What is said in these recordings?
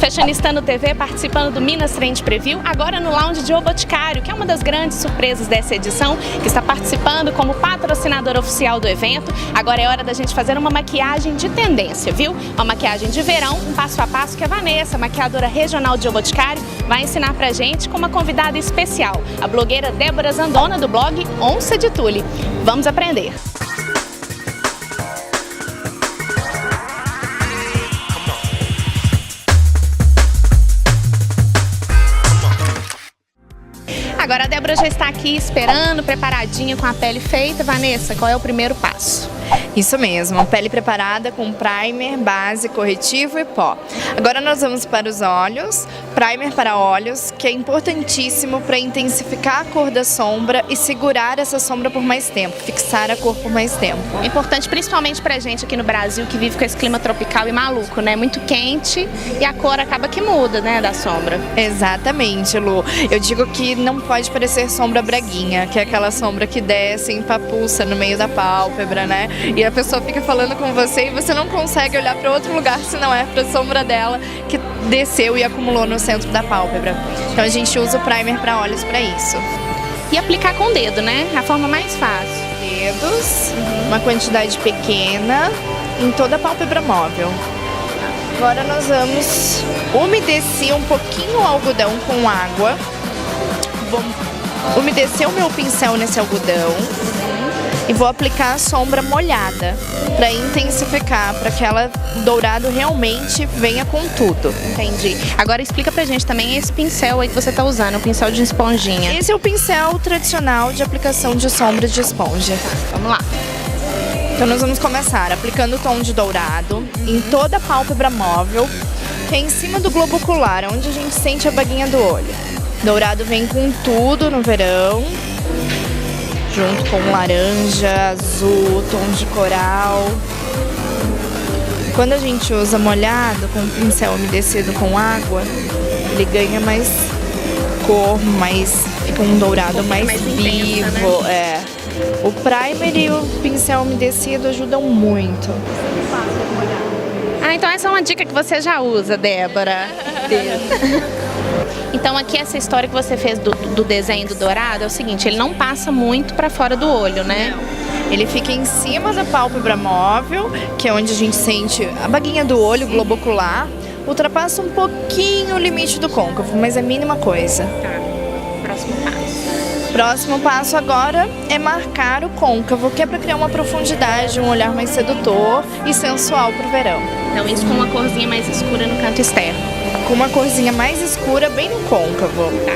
Fashionista no TV participando do Minas Trend Preview, agora no Lounge de O Boticário, que é uma das grandes surpresas dessa edição, que está participando como patrocinador oficial do evento. Agora é hora da gente fazer uma maquiagem de tendência, viu? Uma maquiagem de verão, um passo a passo que a Vanessa, maquiadora regional de O Boticário, vai ensinar pra gente com uma convidada especial, a blogueira Débora Zandona, do blog Onça de Tule. Vamos aprender! Agora a Débora já está aqui esperando, preparadinha, com a pele feita. Vanessa, qual é o primeiro passo? Isso mesmo, a pele preparada com primer, base, corretivo e pó. Agora nós vamos para os olhos, primer para olhos, que é importantíssimo para intensificar a cor da sombra e segurar essa sombra por mais tempo, fixar a cor por mais tempo. É importante principalmente pra gente aqui no Brasil, que vive com esse clima tropical e maluco, né? Muito quente e a cor acaba que muda, né, da sombra. Exatamente, Lu. Eu digo que não pode parecer sombra breguinha, que é aquela sombra que desce, empapuça no meio da pálpebra, né? E a pessoa fica falando com você e você não consegue olhar para outro lugar se não é para a sombra dela que desceu e acumulou no centro da pálpebra. Então a gente usa o primer para olhos para isso. E aplicar com o dedo, né? A forma mais fácil. Dedos, uma quantidade pequena em toda a pálpebra móvel. Agora nós vamos umedecer um pouquinho o algodão com água. Vou umedecer o meu pincel nesse algodão. E vou aplicar a sombra molhada para intensificar, para que ela dourado realmente venha com tudo. Entendi. Agora explica pra gente também esse pincel aí que você tá usando, o pincel de esponjinha. Esse é o pincel tradicional de aplicação de sombra de esponja. Tá, vamos lá. Então nós vamos começar aplicando o tom de dourado em toda a pálpebra móvel, que é em cima do globo ocular, onde a gente sente a baguinha do olho. Dourado vem com tudo no verão, junto com laranja, azul, tom de coral. Quando a gente usa molhado, com o pincel umedecido com água, ele ganha mais cor, fica um dourado mais vivo. Intensa, né? O primer e o pincel umedecido ajudam muito. Ah, então essa é uma dica que você já usa, Débora. Então aqui essa história que você fez do desenho do dourado é o seguinte, ele não passa muito para fora do olho, né? Não. Ele fica em cima da pálpebra móvel, que é onde a gente sente a baguinha do olho, o globo ocular. Ultrapassa um pouquinho o limite do côncavo, mas é a mínima coisa. Tá. Próximo passo. Próximo passo agora é marcar o côncavo, que é para criar uma profundidade, um olhar mais sedutor e sensual para o verão. Então isso com uma corzinha mais escura no canto externo. Com uma corzinha mais escura bem no côncavo. Tá.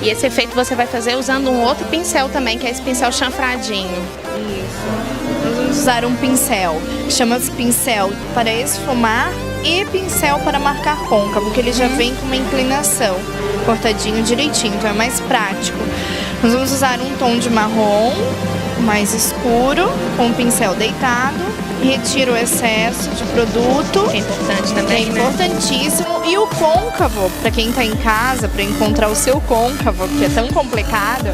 E esse efeito você vai fazer usando um outro pincel também, que é esse pincel chanfradinho. Isso. Nós vamos usar um pincel, chama-se pincel para esfumar e pincel para marcar côncavo, que ele já vem com uma inclinação, cortadinho direitinho, então é mais prático. Nós vamos usar um tom de marrom mais escuro, com o pincel deitado. Retira o excesso de produto, que é importante também, que é importantíssimo. E o côncavo, para quem está em casa, para encontrar o seu côncavo, que é tão complicado,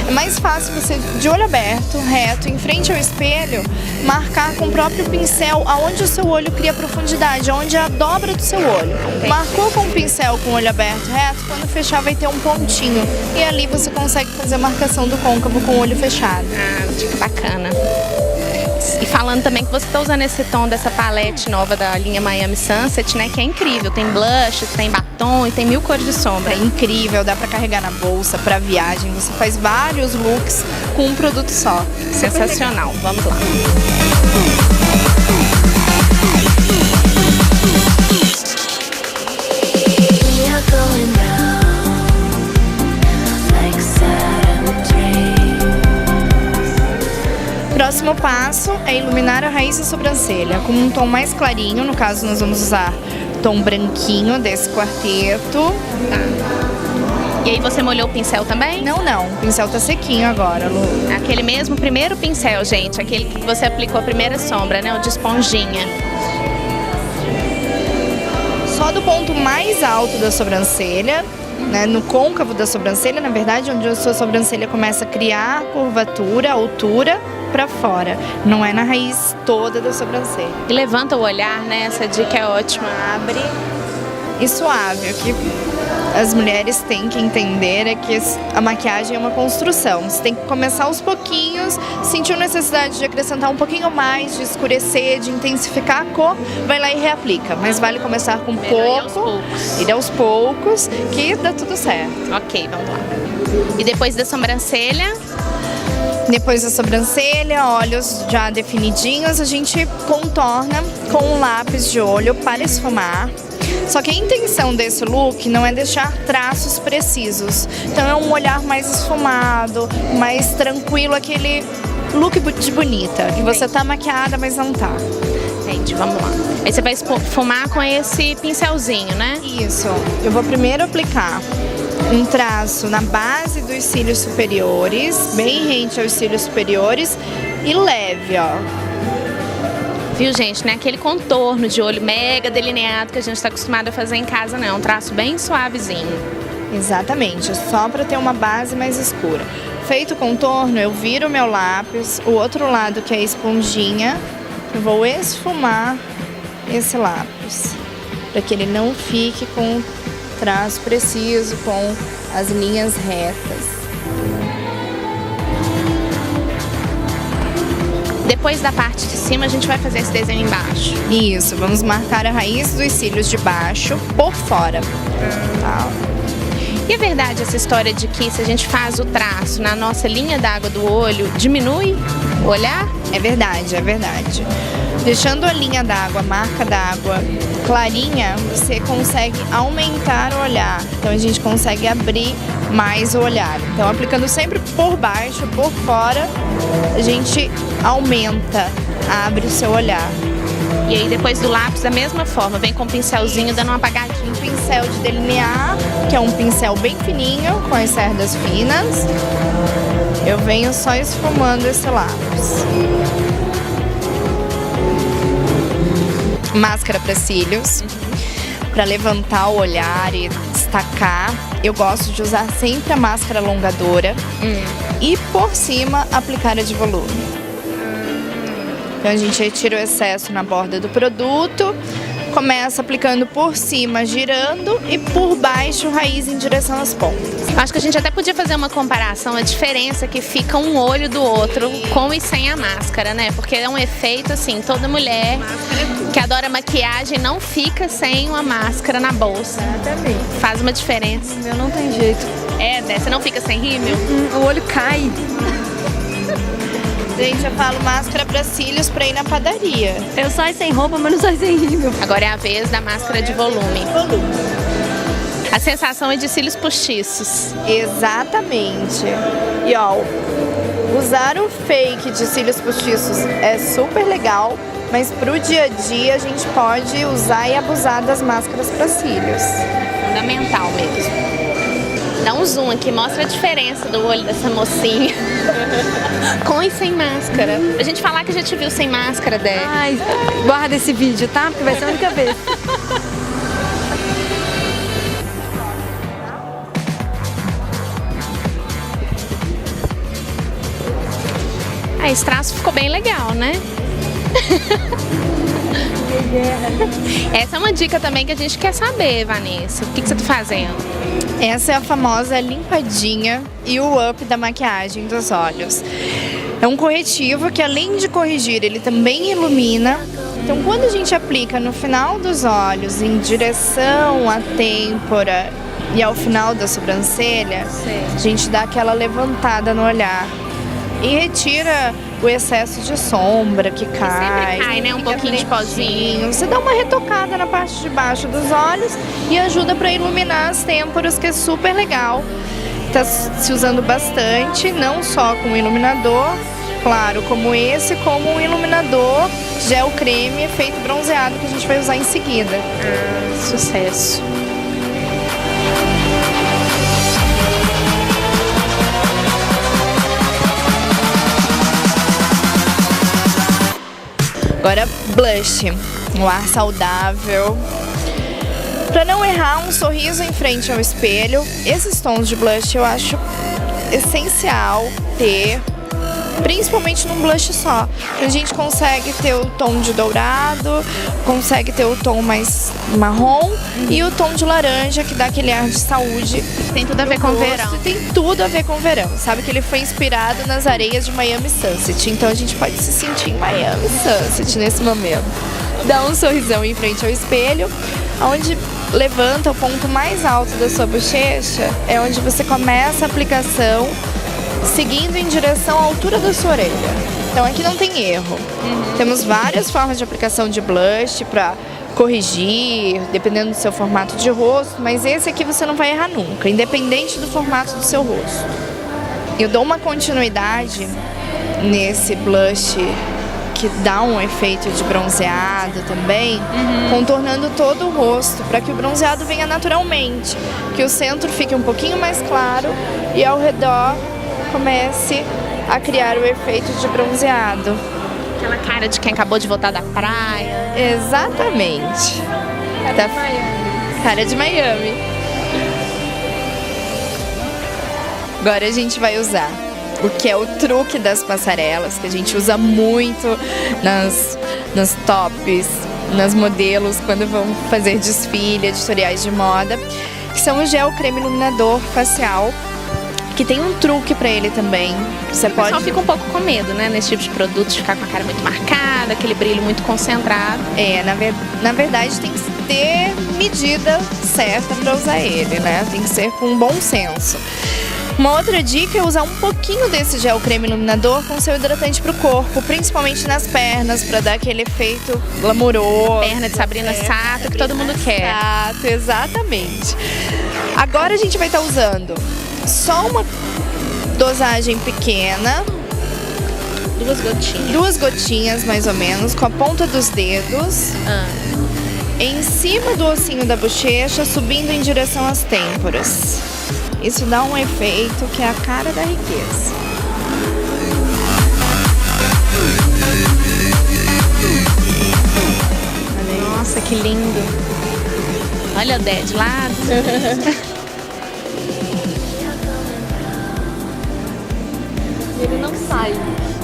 é mais fácil você, de olho aberto, reto, em frente ao espelho, marcar com o próprio pincel aonde o seu olho cria profundidade, aonde é a dobra do seu olho. Marcou com o pincel com o olho aberto, reto, quando fechar vai ter um pontinho. E ali você consegue fazer a marcação do côncavo com o olho fechado. Ah, dica bacana. E falando também que você está usando esse tom dessa palete nova da linha Miami Sunset, né? Que é incrível. Tem blush, tem batom e tem 1000 cores de sombra. É incrível, dá pra carregar na bolsa, pra viagem. Você faz vários looks com um produto só. Sensacional. Vamos lá. Próximo passo é iluminar a raiz da sobrancelha com um tom mais clarinho. No caso, nós vamos usar tom branquinho desse quarteto. Tá. E aí você molhou o pincel também? Não, o pincel tá sequinho agora, Lu. Aquele mesmo primeiro pincel, gente, aquele que você aplicou a primeira sombra, né? O de esponjinha. Só do ponto mais alto da sobrancelha, né, no côncavo da sobrancelha, na verdade, onde a sua sobrancelha começa a criar curvatura, altura, pra fora. Não é na raiz toda da sobrancelha. E levanta o olhar, né? Essa dica é ótima. Abre. e suave. O que as mulheres têm que entender é que a maquiagem é uma construção. Você tem que começar aos pouquinhos, sentiu necessidade de acrescentar um pouquinho mais, de escurecer, de intensificar a cor, vai lá e reaplica. Mas vale começar com pouco, ir aos poucos, que dá tudo certo. Ok, vamos lá. E depois da sobrancelha? Depois da sobrancelha, olhos já definidinhos, a gente contorna com um lápis de olho para esfumar. Só que a intenção desse look não é deixar traços precisos. Então é um olhar mais esfumado, mais tranquilo, aquele look de bonita. Que você tá maquiada, mas não tá. Entendi, vamos lá. Aí você vai esfumar com esse pincelzinho, né? Isso. Eu vou primeiro aplicar um traço na base dos cílios superiores, bem rente aos cílios superiores e leve, ó. Viu, gente? Não é aquele contorno de olho mega delineado que a gente está acostumado a fazer em casa, não. É um traço bem suavezinho. Exatamente, só para ter uma base mais escura. Feito o contorno, eu viro o meu lápis, o outro lado que é a esponjinha, eu vou esfumar esse lápis, para que ele não fique com traço preciso, com as linhas retas. Depois da parte de cima, a gente vai fazer esse desenho embaixo. Isso, vamos marcar a raiz dos cílios de baixo por fora. Tá. E é verdade essa história de que se a gente faz o traço na nossa linha d'água do olho, diminui o olhar? É verdade, é verdade. Deixando a linha d'água, a marca d'água clarinha, você consegue aumentar o olhar. Então a gente consegue abrir mais o olhar. Então aplicando sempre por baixo, por fora, a gente aumenta, abre o seu olhar. E aí depois do lápis, da mesma forma, vem com um pincelzinho dando uma apagadinha. Um pincel de delinear, que é um pincel bem fininho, com as cerdas finas. Eu venho só esfumando esse lápis. Máscara para cílios, para levantar o olhar e destacar. Eu gosto de usar sempre a máscara alongadora e por cima aplicar a de volume. Então a gente retira o excesso na borda do produto, começa aplicando por cima, girando, e por baixo, raiz em direção às pontas. Acho que a gente até podia fazer uma comparação, a diferença que fica um olho do outro com e sem a máscara, né? Porque é um efeito assim, toda mulher que adora maquiagem não fica sem uma máscara na bolsa. Exatamente. Faz uma diferença. O meu não tem jeito. É, né? Você não fica sem rímel? O olho cai. Gente, eu falo máscara para cílios para ir na padaria. Eu saio sem roupa, mas não saio sem rímel. Agora é a vez da máscara de volume. A sensação é de cílios postiços. Exatamente. E ó, usar o fake de cílios postiços é super legal, mas pro dia a dia a gente pode usar e abusar das máscaras para cílios. Fundamental mesmo. Dá um zoom aqui, mostra a diferença do olho dessa mocinha. Com e sem máscara. A gente falar que já te viu sem máscara, Dé. Ai, guarda esse vídeo, tá? Porque vai ser a única vez. Ah, esse traço ficou bem legal, né? Essa é uma dica também que a gente quer saber, Vanessa. O que você tá fazendo? Essa é a famosa limpadinha e o up da maquiagem dos olhos. É um corretivo que, além de corrigir, ele também ilumina. Então, quando a gente aplica no final dos olhos, em direção à têmpora e ao final da sobrancelha, a gente dá aquela levantada no olhar e retira o excesso de sombra que cai. Sempre cai, né? Um pouquinho de pozinho. Você dá uma retocada na parte de baixo dos olhos e ajuda para iluminar as têmporas, que é super legal. Tá se usando bastante, não só com iluminador, claro, como esse, como um iluminador gel creme efeito bronzeado que a gente vai usar em seguida. Sucesso. Agora blush, um ar saudável. Para não errar, um sorriso em frente ao espelho. Esses tons de blush eu acho essencial ter. principalmente num blush só. A gente consegue ter o tom de dourado, consegue ter o tom mais marrom e o tom de laranja, que dá aquele ar de saúde. Tem tudo a ver com o verão. Tem tudo a ver com o verão. Sabe que ele foi inspirado nas areias de Miami Sunset, então a gente pode se sentir em Miami Sunset nesse momento. Dá um sorrisão em frente ao espelho, onde levanta o ponto mais alto da sua bochecha, é onde você começa a aplicação seguindo em direção à altura da sua orelha. Então aqui não tem erro. Temos várias formas de aplicação de blush para corrigir, dependendo do seu formato de rosto, mas esse aqui você não vai errar nunca, independente do formato do seu rosto. Eu dou uma continuidade nesse blush que dá um efeito de bronzeado também, contornando todo o rosto, para que o bronzeado venha naturalmente, que o centro fique um pouquinho mais claro e ao redor comece a criar o efeito de bronzeado. Aquela cara de quem acabou de voltar da praia. Exatamente. Cara de Miami. Cara de Miami. Agora a gente vai usar o que é o truque das passarelas, que a gente usa muito nas tops, nas modelos, quando vão fazer desfile, editoriais de moda, que são o gel creme iluminador facial, que tem um truque pra ele também. Você pode... O pessoal fica um pouco com medo, né, nesse tipo de produto, de ficar com a cara muito marcada, aquele brilho muito concentrado. Na verdade tem que ter medida certa pra usar ele, né? Tem que ser com bom senso. Uma outra dica é usar um pouquinho desse gel creme iluminador com seu hidratante pro corpo, principalmente nas pernas, pra dar aquele efeito glamouroso. Perna de Sabrina Sato, que todo mundo quer. Sato, exatamente. Agora a gente vai estar usando só uma dosagem pequena, 2 gotinhas. 2 gotinhas mais ou menos, com a ponta dos dedos, em cima do ossinho da bochecha, subindo em direção às têmporas. Isso dá um efeito que é a cara da riqueza. Nossa, que lindo. Olha o Dé de lado. Ele não sai.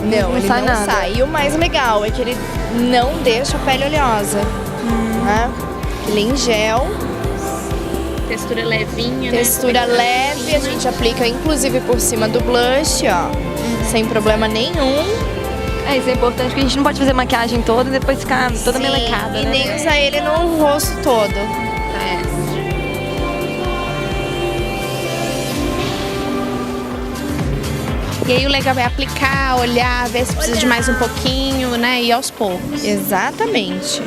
Não, ele sai não nada. sai. E o mais legal é que ele não deixa a pele oleosa. Né? Ele é em gel. Textura levinha, Textura leve, a gente aplica inclusive por cima do blush, ó, sem problema nenhum. Isso é importante, porque a gente não pode fazer maquiagem toda e depois ficar toda Sim, melecada, e né? nem usar ele no rosto todo. E aí o legal é aplicar, olhar, ver se precisa de mais um pouquinho, né? E aos poucos. Exatamente.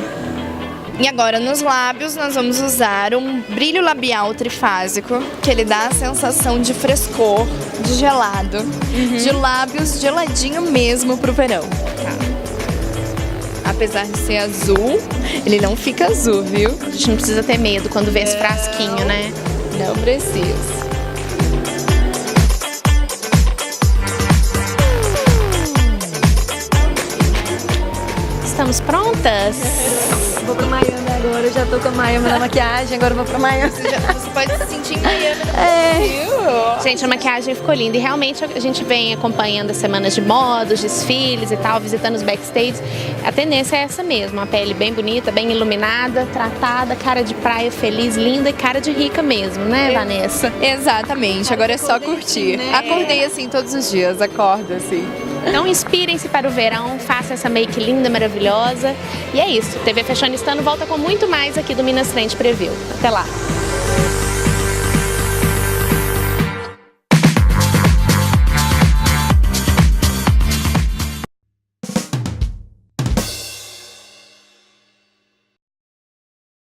E agora nos lábios nós vamos usar um brilho labial trifásico, que ele dá a sensação de frescor, de gelado, de lábios geladinho mesmo pro verão. Apesar de ser azul, ele não fica azul, viu? A gente não precisa ter medo quando vê esse frasquinho, né? Não precisa. Estamos prontas? Vou pra Miami agora, eu já tô com a Miami na maquiagem, agora eu vou pra Miami. Você pode se sentir em Miami no Brasil. Gente, a maquiagem ficou linda e realmente a gente vem acompanhando as semanas de moda, os desfiles e tal, visitando os backstage. A tendência é essa mesmo, uma pele bem bonita, bem iluminada, tratada, cara de praia feliz, linda e cara de rica mesmo, né, Vanessa? Exatamente, agora é só curtir. Acordei assim todos os dias, acordo assim. Então inspirem-se para o verão, façam essa make linda, maravilhosa. E é isso, TV Fashionistano volta com muito mais aqui do Minas Trend Preview. Até lá!